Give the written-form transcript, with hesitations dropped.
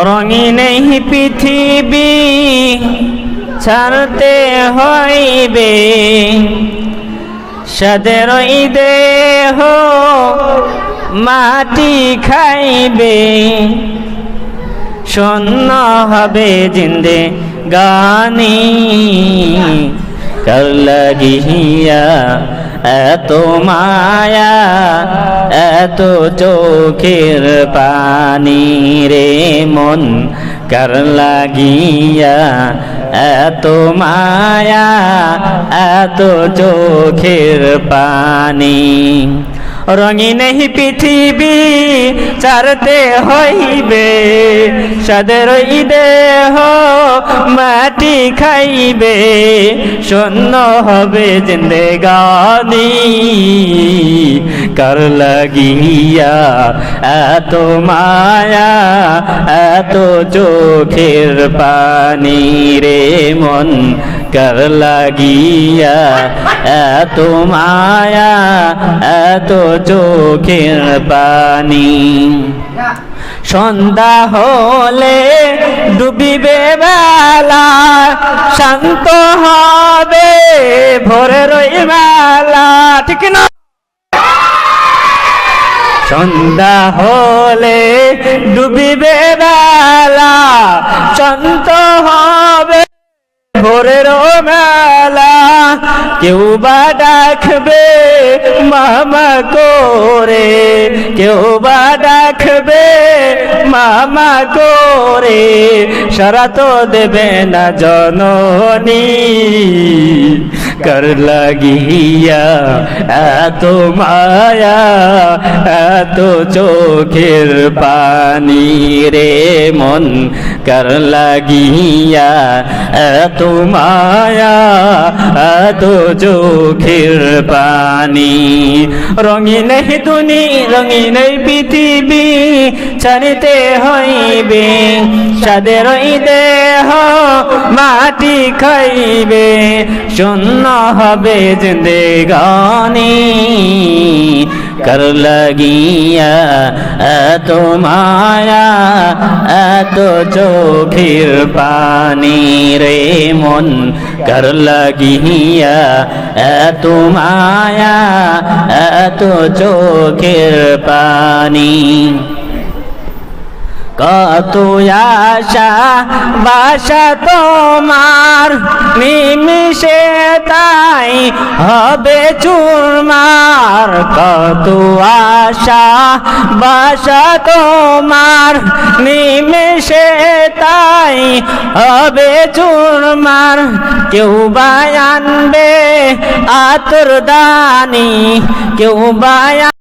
রঙিন এই পৃথিবী ছাড়তে হইবে, সাদের এই দেহ মাটি খাইবে, শূন্য হবে জিন্দেগানি। কার লাগিয়া এত মায়া, এত চোখের পানি রে মন, কার লাগিয়া এত মায়া, এত চোখের পানি। রঙিন এই পৃথিবী ছাড়তে হইবে, সাদের এই দেহ মাটি খাইবে, শূন্য হবে জিন্দেগানি। কার লাগিয়া এত মায়া, এত চোখের পানি রে মন, কার লাগিয়া এত মায়া, এত চোখের পানি। সন্ধ্যা হলে ডুবিবে বেলা, শান্ত হবে ভোরের মেলা, ঠিক না? সন্ধ্যা হলে ডুবিবে বেলা, শান্ত হবে ভোরের মেলা। কেউ বা ডাকবে মামা করে, কেউ বা ডাকবে মামা করে, সারা তো দেবে না জননী। কার লাগিয়া এত মায়া, এত চোখের পানি রে মন, কার লাগিয়া এত মায়া, এত চোখের পানি। রঙিন এই দুনি, রঙিন এই পৃথিবী ছাড়তে হইবে, সাদের এই দেহ মাটি খাইবে, শূন্য হবে জিন্দেগানি। কার লাগিয়া এত মায়া, এত চোখের পানি রে মন, কার লাগিয়া এত মায়া, এত চোখের পানি। কত আশা বাসা তোমার নিমিষে তাই হবে চুরমার। কত আশা বাসা তোমার নিমিষে তাই হবে চুরমার। কেউ বা আনবে আতর দানি, কেউ বা